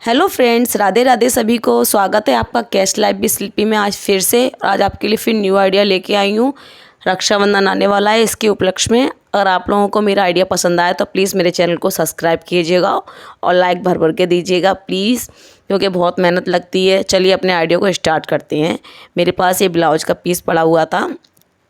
Hello friends, Radhe Radhe सभी को। स्वागत है आपका कैश लाइफ भी स्लिपी में। आज फिर से आज आपके लिए फिर न्यू आइडिया लेके आई हूँ। रक्षाबंधन आने वाला है, इसके उपलक्ष्य में अगर आप लोगों को मेरा आइडिया पसंद आए तो प्लीज़ मेरे चैनल को सब्सक्राइब कीजिएगा और लाइक भर भर के दीजिएगा प्लीज़, क्योंकि बहुत मेहनत लगती है। चलिए अपने आइडिया को स्टार्ट करते हैं। मेरे पास ये ब्लाउज का पीस पड़ा हुआ था,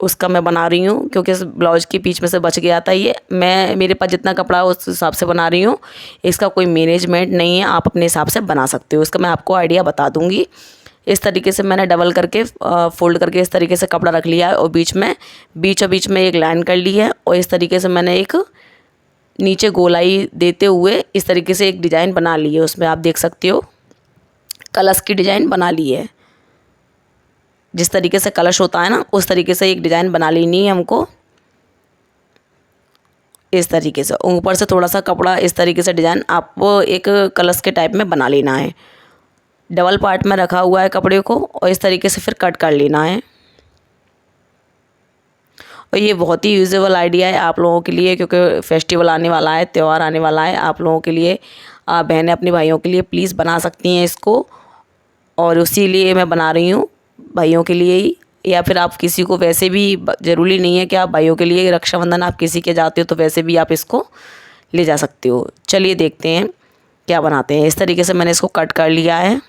उसका मैं बना रही हूँ क्योंकि इस ब्लाउज के बीच में से बच गया था। ये मैं मेरे पास जितना कपड़ा है उस हिसाब से बना रही हूँ। इसका कोई मैनेजमेंट नहीं है, आप अपने हिसाब से बना सकते हो। इसका मैं आपको आइडिया बता दूँगी। इस तरीके से मैंने डबल करके फोल्ड करके इस तरीके से कपड़ा रख लिया है और बीच में एक लाइन कर ली है और इस तरीके से मैंने एक नीचे गोलाई देते हुए इस तरीके से एक डिज़ाइन बना ली है। उसमें आप देख सकते हो कलश की डिज़ाइन बना ली है। जिस तरीके से कलश होता है ना, उस तरीके से एक डिज़ाइन बना लेनी है हमको। इस तरीके से ऊपर से थोड़ा सा कपड़ा इस तरीके से डिज़ाइन आपको एक कलश के टाइप में बना लेना है। डबल पार्ट में रखा हुआ है कपड़े को और इस तरीके से फिर कट कर लेना है। और ये बहुत ही यूजेबल आइडिया है आप लोगों के लिए, क्योंकि फेस्टिवल आने वाला है, त्यौहार आने वाला है। आप लोगों के लिए बहनें अपने भाइयों के लिए प्लीज़ बना सकती हैं इसको, और उसी लिए मैं बना रही हूँ, भाइयों के लिए ही। या फिर आप किसी को, वैसे भी ज़रूरी नहीं है कि आप भाइयों के लिए रक्षाबंधन आप किसी के जाते हो तो वैसे भी आप इसको ले जा सकते हो। चलिए देखते हैं क्या बनाते हैं। इस तरीके से मैंने इसको कट कर लिया है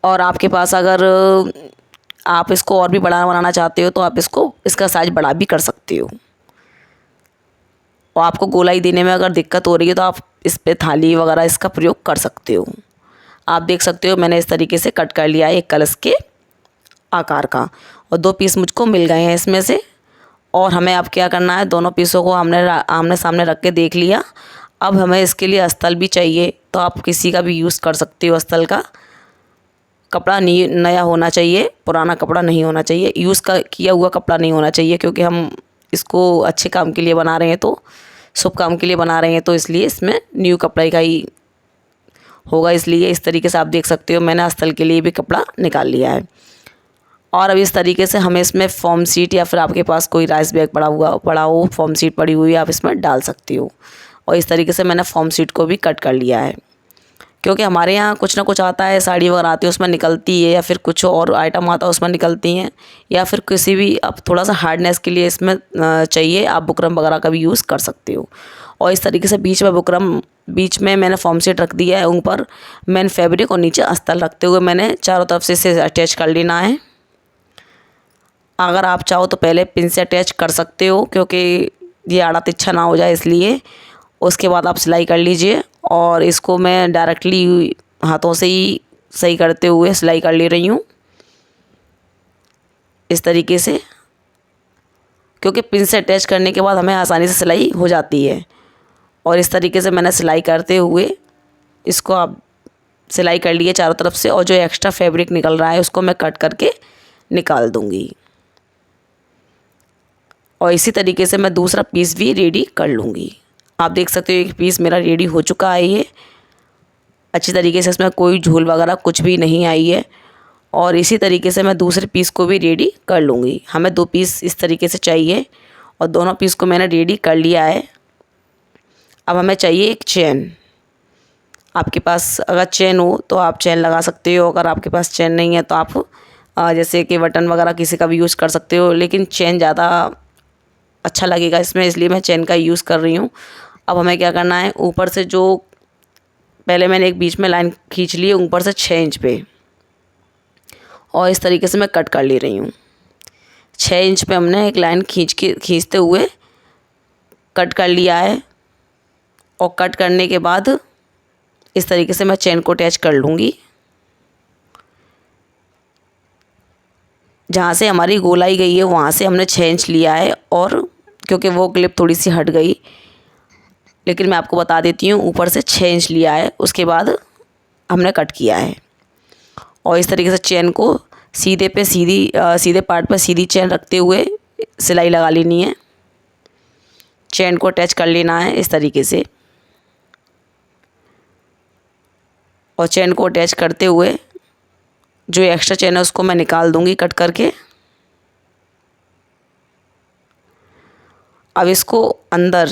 और आपके पास अगर आप इसको और भी बड़ा बनाना चाहते हो तो आप इसका साइज़ बड़ा भी कर सकते हो। और आपको गोलाई देने में अगर दिक्कत हो रही है तो आप इस पे थाली वगैरह इसका प्रयोग कर सकते हो। आप देख सकते हो मैंने इस तरीके से कट कर लिया है एक कलश के आकार का, और 2 पीस मुझको मिल गए हैं इसमें से। और हमें अब क्या करना है, दोनों पीसों को हमने आमने सामने रख के देख लिया। अब हमें इसके लिए अस्तर भी चाहिए, तो आप किसी का भी यूज़ कर सकते हो। अस्तर का कपड़ा नया होना चाहिए, पुराना कपड़ा नहीं होना चाहिए, यूज़ का किया हुआ कपड़ा नहीं होना चाहिए, क्योंकि हम इसको अच्छे काम के लिए बना रहे हैं, तो शुभ काम के लिए बना रहे हैं, तो इसलिए इसमें न्यू कपड़े का ही होगा। इसलिए इस तरीके से आप देख सकते हो मैंने अस्तर के लिए भी कपड़ा निकाल लिया है। और अब इस तरीके से हमें इसमें फॉर्म शीट, या फिर आपके पास कोई राइस बैग पड़ा हो फॉर्म शीट पड़ी हुई है, आप इसमें डाल सकती हो। और इस तरीके से मैंने फॉर्म शीट को भी कट कर लिया है, क्योंकि हमारे यहाँ कुछ ना कुछ आता है, साड़ी वगैरह आती है उसमें निकलती है, या फिर कुछ और आइटम आता है उसमें निकलती हैं, या फिर किसी भी अब थोड़ा सा हार्डनेस के लिए इसमें चाहिए, आप बुकरम वगैरह का भी यूज़ कर सकते हो। और इस तरीके से बीच में मैंने फॉर्म शीट रख दिया है, ऊपर मैंने फैब्रिक और नीचे अस्तर रखते हुए मैंने चारों तरफ से इसे अटैच कर लेना है। अगर आप चाहो तो पहले पिन से अटैच कर सकते हो, क्योंकि ये आड़ा तिरछा ना हो जाए इसलिए। उसके बाद आप सिलाई कर लीजिए, और इसको मैं डायरेक्टली हाथों से ही सही करते हुए सिलाई कर ले रही हूँ इस तरीके से, क्योंकि पिन से अटैच करने के बाद हमें आसानी से सिलाई हो जाती है। और इस तरीके से मैंने सिलाई करते हुए इसको आप सिलाई कर लिए चारों तरफ से, और जो एक्स्ट्रा फैब्रिक निकल रहा है उसको मैं कट करके निकाल दूँगी। और इसी तरीके से मैं दूसरा पीस भी रेडी कर लूँगी। आप देख सकते हो एक पीस मेरा रेडी हो चुका है। ये अच्छी तरीके से, इसमें कोई झूल वगैरह कुछ भी नहीं आई है। और इसी तरीके से मैं दूसरे पीस को भी रेडी कर लूँगी। हमें 2 पीस इस तरीके से चाहिए, और दोनों पीस को मैंने रेडी कर लिया है। अब हमें चाहिए एक चेन। आपके पास अगर चेन हो तो आप चेन लगा सकते हो, अगर आपके पास चेन नहीं है तो आप जैसे कि बटन वगैरह किसी का भी यूज़ कर सकते हो, लेकिन चेन ज़्यादा अच्छा लगेगा इसमें, इसलिए मैं चेन का यूज़ कर रही हूँ। अब हमें क्या करना है, ऊपर से जो पहले मैंने एक बीच में लाइन खींच ली है ऊपर से 6 इंच पे, और इस तरीके से मैं कट कर ले रही हूँ। 6 इंच पे हमने एक लाइन खींचते हुए कट कर लिया है। और कट करने के बाद इस तरीके से मैं चेन को अटैच कर लूँगी। जहाँ से हमारी गोलाई गई है वहाँ से हमने 6 इंच लिया है, और क्योंकि वो क्लिप थोड़ी सी हट गई, लेकिन मैं आपको बता देती हूँ, ऊपर से 6 इंच लिया है, उसके बाद हमने कट किया है। और इस तरीके से चेन को सीधे पार्ट पर सीधी चेन रखते हुए सिलाई लगा लेनी है। चेन को अटैच कर लेना है इस तरीके से, और चेन को अटैच करते हुए जो एक्स्ट्रा चेन है उसको मैं निकाल दूंगी कट करके। अब इसको अंदर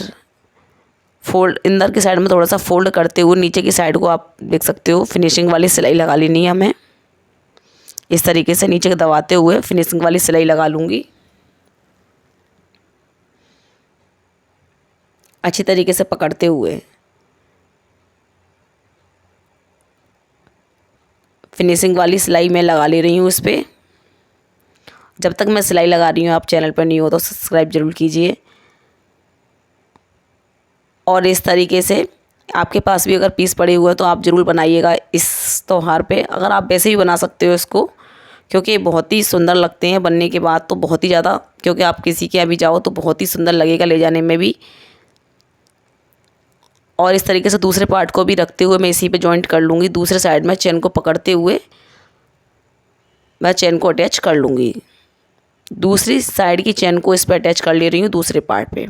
फोल्ड अंदर की साइड में थोड़ा सा फोल्ड करते हुए नीचे की साइड को आप देख सकते हो फिनिशिंग वाली सिलाई लगा लेनी है हमें। इस तरीके से नीचे दबाते हुए फिनिशिंग वाली सिलाई लगा लूँगी। अच्छी तरीके से पकड़ते हुए फिनिशिंग वाली सिलाई मैं लगा ले रही हूँ इस पर। जब तक मैं सिलाई लगा रही हूँ आप चैनल पर नहीं हो तो सब्सक्राइब ज़रूर कीजिए। और इस तरीके से आपके पास भी अगर पीस पड़े हुए हैं तो आप ज़रूर बनाइएगा इस त्योहार पे। अगर आप वैसे ही बना सकते हो इसको, क्योंकि ये बहुत ही सुंदर लगते हैं बनने के बाद तो बहुत ही ज़्यादा, क्योंकि आप किसी के यहाँ भी जाओ तो बहुत ही सुंदर लगेगा ले जाने में भी। और इस तरीके से दूसरे पार्ट को भी रखते हुए मैं इसी पे जॉइंट कर लूँगी। दूसरे साइड में चेन को पकड़ते हुए मैं चेन को अटैच कर लूँगी। दूसरी साइड की चेन को इस पर अटैच कर ले रही हूँ दूसरे पार्ट पे।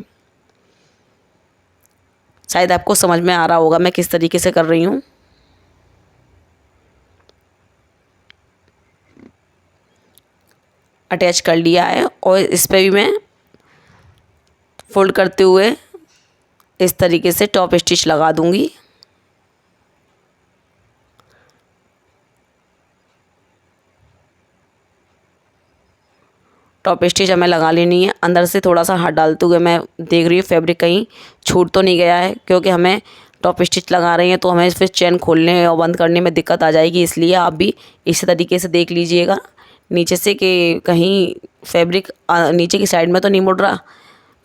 शायद आपको समझ में आ रहा होगा मैं किस तरीके से कर रही हूँ। अटैच कर लिया है और इस पे भी मैं फोल्ड करते हुए इस तरीके से टॉप स्टिच लगा दूंगी। टॉप स्टिच हमें लगा लेनी है। अंदर से थोड़ा सा हाथ डालते हुए मैं देख रही हूँ फैब्रिक कहीं छूट तो नहीं गया है, क्योंकि हमें टॉप स्टिच लगा रही हैं तो हमें फिर चेन खोलने और बंद करने में दिक्कत आ जाएगी। इसलिए आप भी इसी तरीके से देख लीजिएगा नीचे से कि कहीं फैब्रिक नीचे की साइड में तो नहीं मुड़ रहा।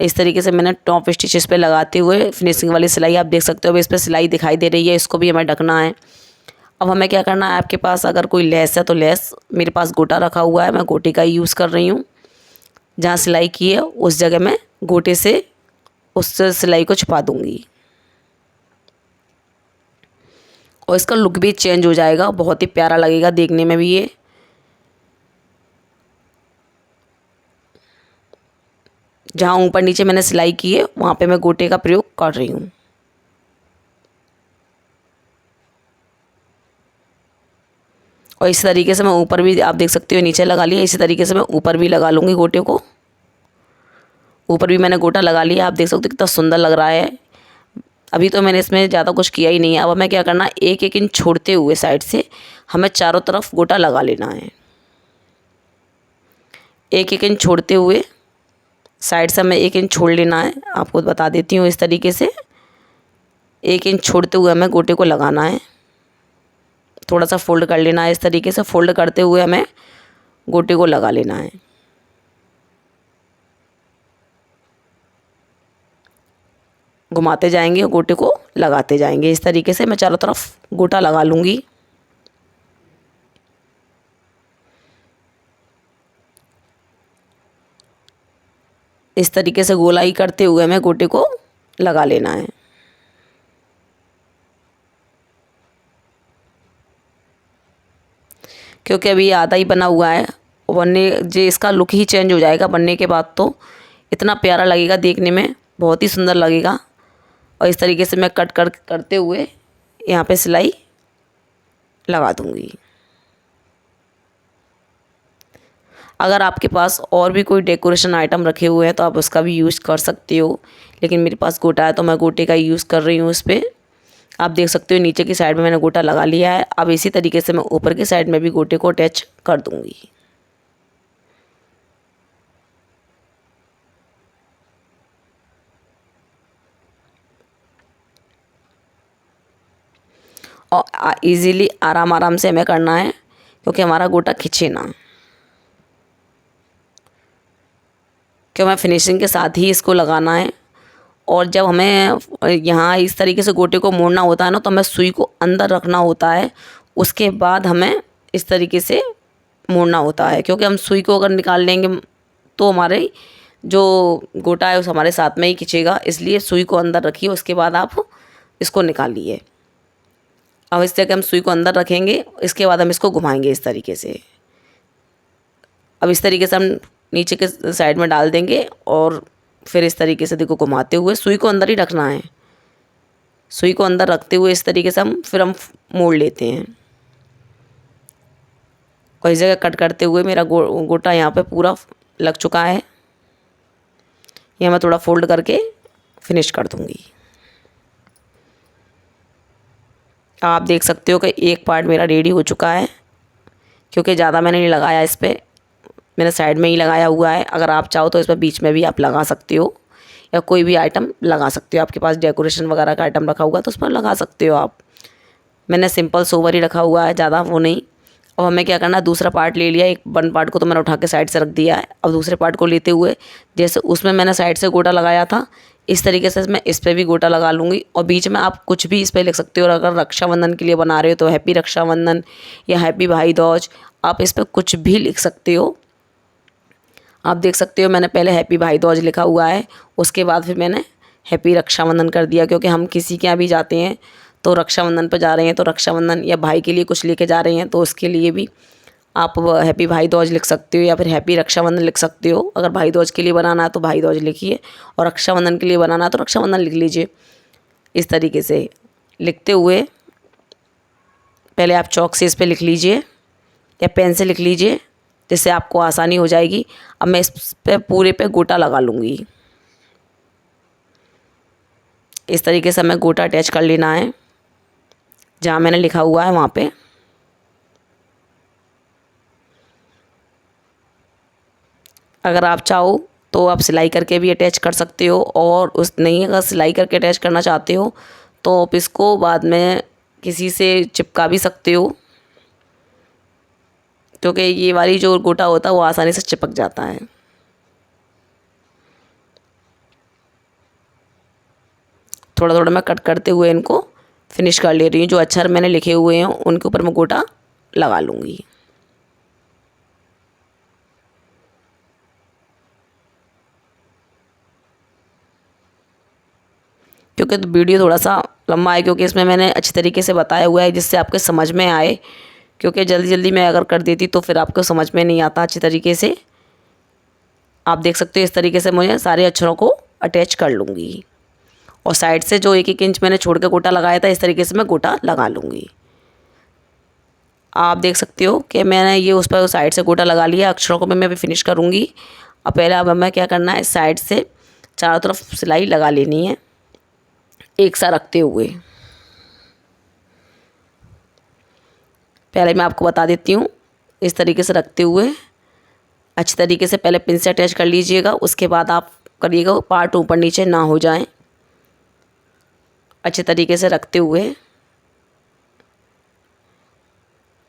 इस तरीके से मैंने टॉप स्टिच इस पर लगाते हुए फिनिशिंग वाली सिलाई आप देख सकते हो। अब इस पर सिलाई दिखाई दे रही है, इसको भी हमें ढकना है। अब हमें क्या करना है, आपके पास अगर कोई लेस है तो लेस, मेरे पास गोटा रखा हुआ है, मैं गोटे का ही यूज़ कर रही हूँ। जहाँ सिलाई की है उस जगह मैं गोटे से उस सिलाई को छुपा दूँगी और इसका लुक भी चेंज हो जाएगा, बहुत ही प्यारा लगेगा देखने में भी। ये जहाँ ऊपर नीचे मैंने सिलाई की है वहाँ पे मैं गोटे का प्रयोग कर रही हूँ। और इस तरीके से मैं ऊपर भी आप देख सकते हो नीचे लगा लिया, इसी तरीके से मैं ऊपर भी लगा लूँगी गोटे को। ऊपर भी मैंने गोटा लगा लिया, आप देख सकते हो कितना सुंदर लग रहा है। अभी तो मैंने इसमें ज़्यादा कुछ किया ही नहीं है। अब हमें क्या करना है, एक एक इंच छोड़ते हुए साइड से हमें चारों तरफ गोटा लगा लेना है। एक एक इंच छोड़ते हुए साइड से हमें एक इंच छोड़ लेना है। आपको बता देती हूँ इस तरीके से 1 इंच छोड़ते हुए हमें गोटे को लगाना है। थोड़ा सा फोल्ड कर लेना है, इस तरीके से फोल्ड करते हुए हमें गोटे को लगा लेना है। घुमाते जाएंगे, गोटे को लगाते जाएंगे। इस तरीके से मैं चारों तरफ गोटा लगा लूँगी। इस तरीके से गोलाई करते हुए हमें गोटे को लगा लेना है। क्योंकि अभी आधा ही बना हुआ है, बनने जे इसका लुक ही चेंज हो जाएगा बनने के बाद। तो इतना प्यारा लगेगा देखने में, बहुत ही सुंदर लगेगा। और इस तरीके से मैं करते हुए यहाँ पे सिलाई लगा दूँगी। अगर आपके पास और भी कोई डेकोरेशन आइटम रखे हुए हैं तो आप उसका भी यूज़ कर सकते हो, लेकिन मेरे पास गोटा है तो मैं गोटे का यूज़ कर रही हूँ इस पर। आप देख सकते हो नीचे की साइड में मैंने गोटा लगा लिया है। अब इसी तरीके से मैं ऊपर की साइड में भी गोटे को अटैच कर दूँगी। और इजीली आराम आराम से हमें करना है, क्योंकि हमारा गोटा खिंचे ना। क्यों हमें फिनिशिंग के साथ ही इसको लगाना है। और जब हमें यहाँ इस तरीके से गोटे को मोड़ना होता है ना, तो हमें सुई को अंदर रखना होता है, उसके बाद हमें इस तरीके से मोड़ना होता है। क्योंकि हम सुई को अगर निकाल लेंगे तो हमारे जो गोटा है उस हमारे साथ में ही खिंचेगा, इसलिए सुई को अंदर रखिए, उसके बाद आप इसको निकालिए। अब इस जगह हम सुई को अंदर रखेंगे, इसके बाद हम इसको घुमाएंगे इस तरीके से। अब इस तरीके से हम नीचे के साइड में डाल देंगे और फिर इस तरीके से देखो घुमाते हुए सुई को अंदर ही रखना है। सुई को अंदर रखते हुए इस तरीके से हम मोड़ लेते हैं। और इस जगह कट करते हुए मेरा गोटा यहाँ पे पूरा लग चुका है। ये मैं थोड़ा फोल्ड करके फिनिश कर दूँगी। आप देख सकते हो कि एक पार्ट मेरा रेडी हो चुका है, क्योंकि ज़्यादा मैंने नहीं लगाया इस पर, मैंने साइड में ही लगाया हुआ है। अगर आप चाहो तो इसमें बीच में भी आप लगा सकते हो, या कोई भी आइटम लगा सकते हो। आपके पास डेकोरेशन वगैरह का आइटम रखा हुआ है तो उस पर लगा सकते हो आप। मैंने सिंपल सोवर ही रखा हुआ है, ज़्यादा वो नहीं। अब हमें क्या करना है, दूसरा पार्ट ले लिया, एक वन पार्ट को तो मैंने उठा के साइड से रख दिया है। अब दूसरे पार्ट को लेते हुए, जैसे उसमें मैंने साइड से गोटा लगाया था, इस तरीके से मैं इस पर भी गोटा लगा लूँगी। और बीच में आप कुछ भी इस पर लिख सकते हो। और अगर रक्षाबंधन के लिए बना रहे हो तो हैप्पी रक्षाबंधन या हैप्पी भाई दूज, आप इस पर कुछ भी लिख सकते हो। आप देख सकते हो मैंने पहले हैप्पी भाई दूज लिखा हुआ है, उसके बाद फिर मैंने हैप्पी रक्षाबंधन कर दिया, क्योंकि हम किसी के यहाँ भी जाते हैं तो रक्षाबंधन पर जा रहे हैं तो रक्षाबंधन, या भाई के लिए कुछ लेके जा रहे हैं तो उसके लिए भी आप हैप्पी भाई दूज लिख सकते हो, या फिर हैप्पी रक्षाबंधन लिख सकते हो। अगर भाई दूज के लिए बनाना है तो भाई दूज लिखिए, और रक्षाबंधन के लिए बनाना है तो रक्षाबंधन लिख लीजिए। इस तरीके से लिखते हुए पहले आप चौक से इस पर लिख लीजिए या पेन से लिख लीजिए, जिससे आपको आसानी हो जाएगी। अब मैं इस पे पूरे पे गोटा लगा लूँगी। इस तरीके से हमें गोटा अटैच कर लेना है जहाँ मैंने लिखा हुआ है वहाँ पे। अगर आप चाहो तो आप सिलाई करके भी अटैच कर सकते हो, और उस नहीं अगर सिलाई करके अटैच करना चाहते हो तो आप इसको बाद में किसी से चिपका भी सकते हो, क्योंकि ये वाली जो गोटा होता है वो आसानी से चिपक जाता है। थोड़ा थोड़ा मैं कट करते हुए इनको फिनिश कर ले रही हूँ। जो अक्षर मैंने लिखे हुए हैं उनके ऊपर मैं गोटा लगा लूँगी। क्योंकि तो वीडियो थोड़ा सा लंबा है, क्योंकि इसमें मैंने अच्छी तरीके से बताया हुआ है जिससे आपके समझ में आए, क्योंकि जल्दी जल्दी मैं अगर कर देती तो फिर आपको समझ में नहीं आता अच्छी तरीके से। आप देख सकते हो इस तरीके से मुझे सारे अक्षरों को अटैच कर लूँगी, और साइड से जो 1-1 इंच मैंने छोड़ के गोटा लगाया था इस तरीके से मैं गोटा लगा लूँगी। आप देख सकते हो कि मैंने ये उस पर साइड से गोटा लगा लिया। अक्षरों को मैं भी फिनिश करूँगी। अब पहले अब हमें क्या करना है, साइड से चारों तरफ सिलाई लगा लेनी है एक साथ रखते हुए। पहले मैं आपको बता देती हूँ, इस तरीके से रखते हुए अच्छी तरीके से पहले पिन से अटैच कर लीजिएगा, उसके बाद आप करिएगा पार्ट ऊपर नीचे ना हो जाए। अच्छे तरीके से रखते हुए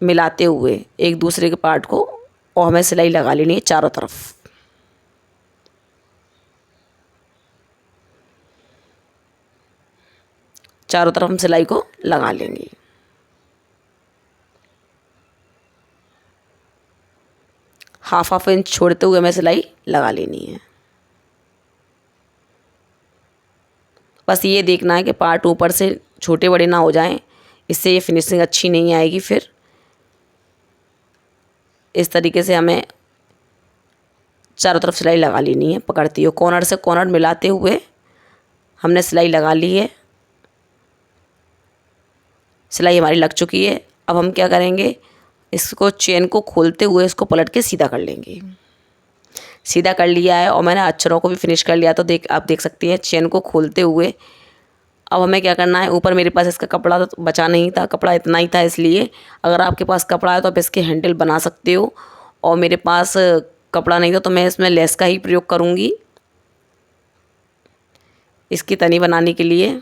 मिलाते हुए एक दूसरे के पार्ट को, और हमें सिलाई लगा लेनी है चारों तरफ। चारों तरफ हम सिलाई को लगा लेंगे। हाफ इंच छोड़ते हुए हमें सिलाई लगा लेनी है। बस ये देखना है कि पार्ट ऊपर से छोटे बड़े ना हो जाएं, इससे ये फिनिशिंग अच्छी नहीं आएगी। फिर इस तरीके से हमें चारों तरफ सिलाई लगा लेनी है। पकड़ती हो कॉर्नर से कॉर्नर मिलाते हुए हमने सिलाई लगा ली है। सिलाई हमारी लग चुकी है। अब हम क्या करेंगे, इसको चेन को खोलते हुए इसको पलट के सीधा कर लेंगे। सीधा कर लिया है और मैंने अक्षरों को भी फिनिश कर लिया। तो आप देख सकती हैं चेन को खोलते हुए। अब हमें क्या करना है, ऊपर मेरे पास इसका कपड़ा तो बचा नहीं था, कपड़ा इतना ही था, इसलिए अगर आपके पास कपड़ा है तो आप इसके हैंडल बना सकते हो। और मेरे पास कपड़ा नहीं था तो मैं इसमें लेस का ही प्रयोग करूँगी। इसकी तनी बनाने के लिए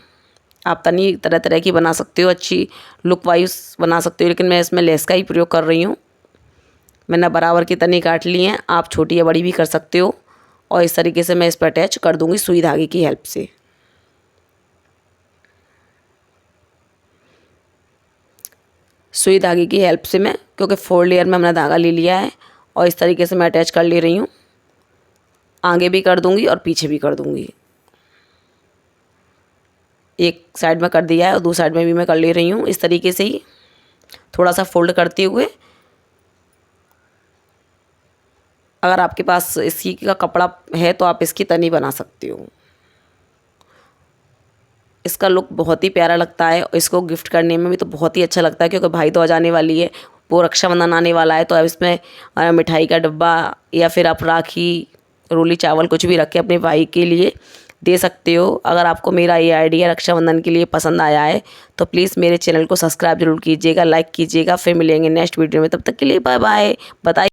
आप तनी तरह तरह की बना सकते हो, अच्छी लुक वाइज बना सकते हो, लेकिन मैं इसमें लेस का ही प्रयोग कर रही हूँ। मैंने बराबर की तनी काट ली हैं, आप छोटी या बड़ी भी कर सकते हो। और इस तरीके से मैं इस पर अटैच कर दूँगी सुई धागे की हेल्प से। सुई धागे की हेल्प से मैं, क्योंकि 4 लेयर में हमने धागा ले लिया है, और इस तरीके से मैं अटैच कर ले रही हूँ। आगे भी कर दूँगी और पीछे भी कर दूँगी। एक साइड में कर दिया है और दूसरी साइड में भी मैं कर ले रही हूँ। इस तरीके से ही थोड़ा सा फोल्ड करते हुए, अगर आपके पास इसी का कपड़ा है तो आप इसकी तनी बना सकते हो। इसका लुक बहुत ही प्यारा लगता है, और इसको गिफ्ट करने में भी तो बहुत ही अच्छा लगता है, क्योंकि भाई दूज आने वाली है, वो रक्षाबंधन आने वाला है। तो अब इसमें मिठाई का डब्बा या फिर आप राखी, रोली चावल कुछ भी रख के अपने भाई के लिए दे सकते हो। अगर आपको मेरा ये आइडिया रक्षाबंधन के लिए पसंद आया है तो प्लीज़ मेरे चैनल को सब्सक्राइब जरूर कीजिएगा, लाइक कीजिएगा। फिर मिलेंगे नेक्स्ट वीडियो में, तब तक के लिए बाय बाय। बताइए।